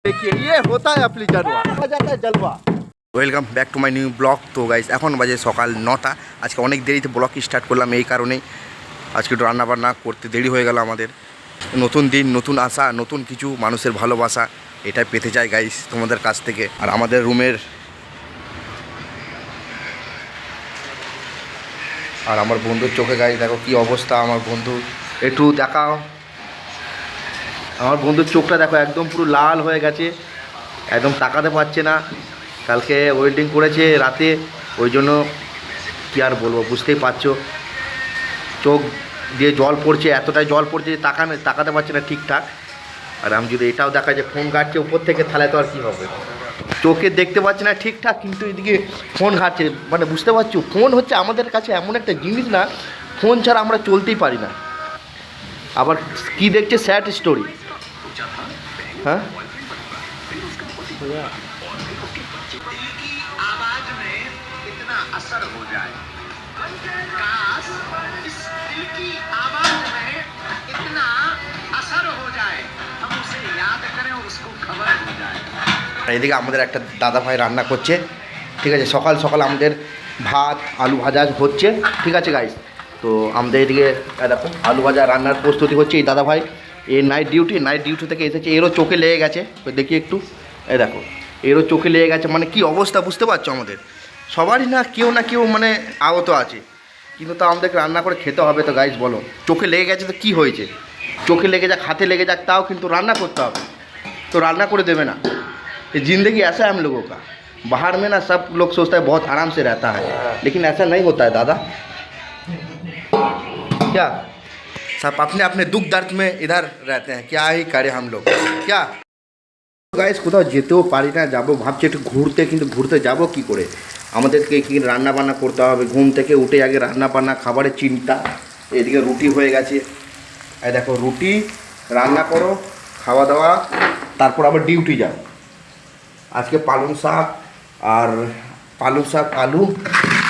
देखिए ये होता है असली जलवा, हो जाता है जलवा। Welcome back to my new blog. তো গাইস এখন বাজে সকাল 9টা। আজকে অনেক দেরিতে ব্লগ স্টার্ট করলাম, এই কারণেই আজকে একটু রান্নাবান্না করতে দেরি হয়ে গেল আমাদের। নতুন দিন, নতুন আশা, নতুন কিছু, মানুষের ভালোবাসা এটাই পেতে চাই গাইস তোমাদের কাছ থেকে। আর আমাদের রুমের আর আমার বন্ধুর চোখে গাইস দেখো কি অবস্থা। আমার বন্ধু একটু দেখাও, আমার বন্ধুর চোখটা দেখো একদম পুরো লাল হয়ে গেছে, একদম তাকাতে পারছে না। কালকে ওয়েল্ডিং করেছে রাতে, ওই জন্য কী আর বলবো, বুঝতেই পারছো। চোখ দিয়ে জল পড়ছে, এতটাই জল পড়ছে যে তাকাতে পারছে না ঠিকঠাক। আর আমি যদি এটাও দেখা যায় ফোন ঘাটছে উপর থেকে, তাহলে তো আর কী হবে। চোখে দেখতে পাচ্ছি না ঠিকঠাক, কিন্তু এদিকে ফোন ঘাটছে। মানে বুঝতে পারছো, ফোন হচ্ছে আমাদের কাছে এমন একটা জিনিস না, ফোন ছাড়া আমরা চলতেই পারি না। আবার কি দেখছে, স্যাড স্টোরি। हाँ आवाज में इतना असर हो जाए, काश इस दिल की आवाज में इतना असर हो जाए, हम उसे याद करें और उसको खबर हो जाए। এদিকে আমাদের একটা দাদা ভাই রান্না করছে, ঠিক আছে। সকাল সকাল আমাদের ভাত আলু ভাজা হচ্ছে, ঠিক আছে গাইস। তো আমাদের এদিকে দেখো আলু ভাজা রান্নার প্রস্তুতি হচ্ছে। এই দাদা ভাই এই নাইট ডিউটি থেকে এসেছে, এরও চোখে লেগে গেছে। দেখি একটু, এই দেখো এরও চোখে লেগে গেছে। মানে কি অবস্থা বুঝতে পারছো, আমাদের সবারই না কেউ মানে আহত আছে, কিন্তু তো আমাদেরকে রান্না করে খেতে হবে। তো গাইস বলো, চোখে লেগে গেছে তো কী হয়েছে, চোখে লেগে যাক হাতে লেগে যাক, তাও কিন্তু রান্না করতে হবে। তো রান্না করে দেবে না। ये जिंदगी ऐसा है हम लोगों का। बाहर में ना सब लोग सोचता है बहुत आराम से रहता है, लेकिन ऐसा नहीं होता है दादा। क्या सब अपने अपने दुख दर्द में इधर रहते हैं, क्या ही करे हम लोग। क्या গাইস কোথাও যেতেও পারি না, যাবো ভাবছি একটু ঘুরতে, কিন্তু ঘুরতে যাব কি করে। আমাদেরকে কি রান্না বান্না করতে হবে, ঘুম থেকে উঠে আগে রান্না বান্না খাবারের চিন্তা। এদিকে রুটি হয়ে গেছে, এই দেখো রুটি রান্না করো, খাওয়া দাওয়া, তারপর আবার ডিউটি যাও। আজকে পালং শাক আলু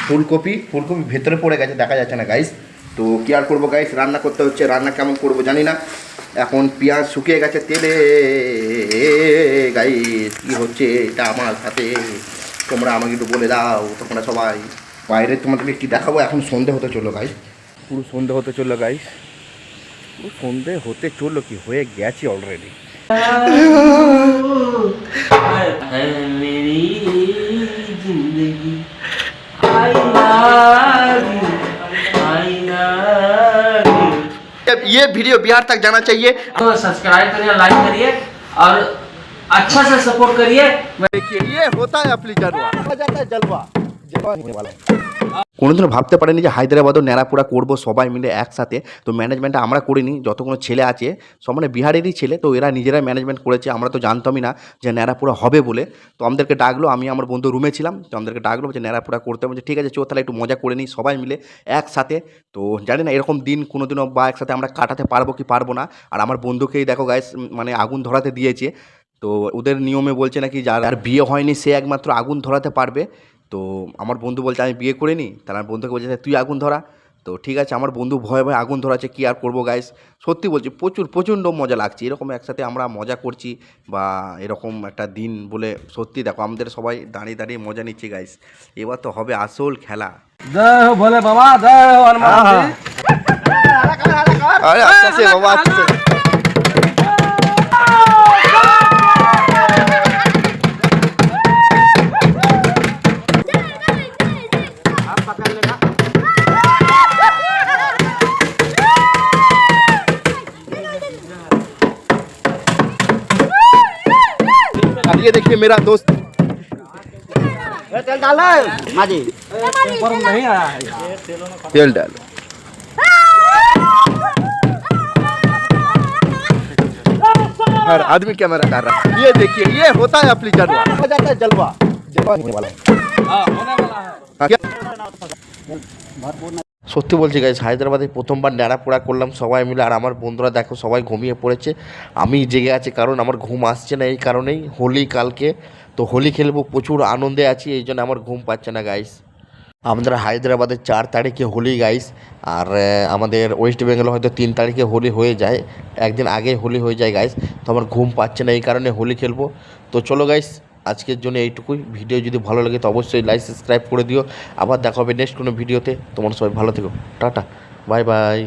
ফুলকপি ভেতরে পড়ে গেছে, দেখা যাচ্ছে না গাইস। তো কী আর করবো গাইস, রান্না করতে হচ্ছে। রান্না কেমন করবো জানি না। এখন পেঁয়াজ শুকিয়ে গেছে তেলে। গাইস কী হচ্ছে এটা আমার সাথে, তোমরা আমাকে একটু বলে দাও। তোমরা সবাই বাইরে তোমাদেরকে কী দেখাবো। এখন সন্ধে হতে চললো গাইস, পুরো সন্ধে হতে চললো গাইস, পুরো সন্ধে হতে চললো, কি হয়ে গেছে অলরেডি। मेरी जिंदगी ये वीडियो बिहार तक जाना चाहिए। तो सब्सक्राइब करिए, लाइक करिए और अच्छा से सपोर्ट करिए। देखिए ये होता है असली जलवा, हो जाता है जलवा। কোনোদিনও ভাবতে পারিনি যে হায়দ্রাবাদও ন্যাড়াপোড়া করবো সবাই মিলে একসাথে। তো ম্যানেজমেন্টটা আমরা করিনি, যতগুলো ছেলে আছে সব মানে বিহারেরই ছেলে, তো এরা নিজেরাই ম্যানেজমেন্ট করেছে। আমরা তো জানতামই না যে ন্যাড়াপোড়া হবে বলে। তো আমাদেরকে ডাকলো, আমি আমার বন্ধু রুমে ছিলাম, তো আমাদেরকে ডাকলো যে ন্যাড়াপোড়া করতে হবে। ঠিক আছে চো তাহলে একটু মজা করে নিই সবাই মিলে একসাথে। তো জানি না এরকম দিন কোনোদিনও বা একসাথে আমরা কাটাতে পারবো কি পারবো না। আর আমার বন্ধুকেই দেখো গাইস মানে আগুন ধরাতে দিয়েছে। তো ওদের নিয়মে বলছে নাকি যার বিয়ে হয়নি সে একমাত্র আগুন ধরাতে পারবে। তো আমার বন্ধু বলছে আমি বিয়ে করিনি, তাহলে আমার বন্ধুকে বলছে তুই আগুন ধরা। তো ঠিক আছে, আমার বন্ধু ভয়ে ভয়ে আগুন ধরাচ্ছে, কী আর করবো গাইস। সত্যি বলছি প্রচণ্ড মজা লাগছে, এরকম একসাথে আমরা মজা করছি বা এরকম একটা দিন বলে। সত্যি দেখো আমাদের সবাই দাঁড়িয়ে দাঁড়িয়ে মজা নিচ্ছি গাইস। এবার তো হবে আসল খেলা। जय हो भोले बाबा, जय हो हनुमान जी। अरे अच्छा से बाबा, अच्छा से। ये देखिए मेरा दोस्त, तेल डालो माजी, नहीं आया है तेल डालो। हर आदमी कैमरा कर रहा है। ये देखिए ये होता है असली जलवा, हो जाता है जलवा। होने वाला है। সত্যি বলছি গাইস, হায়দ্রাবাদে প্রথমবার ন্যাড়াপোড়া করলাম সবাই মিলে। আর আমার বন্ধুরা দেখো সবাই ঘুমিয়ে পড়েছে, আমি জেগে আছি কারণ আমার ঘুম আসছে না। এই কারণেই হোলি কালকে, তো হোলি খেলবো, প্রচুর আনন্দে আছি, এই জন্য আমার ঘুম পাচ্ছে না গাইস। আমাদের হায়দ্রাবাদে 4 তারিখে হোলি গাইস, আর আমাদের ওয়েস্ট বেঙ্গলে হয়তো 3 তারিখে হোলি হয়ে যায়, একদিন আগে হোলি হয়ে যায় গাইস। তো আমার ঘুম পাচ্ছে না, এই কারণে হোলি খেলবো। তো চলো গাইস, আজকের জন্য এইটুকুই। ভিডিও যদি ভালো লাগে তো অবশ্যই লাইক সাবস্ক্রাইব করে দিও। আবার দেখা হবে নেক্সট কোনো ভিডিওতে। তোমরা সবাই ভালো থেকো, টাটা, বাই বাই।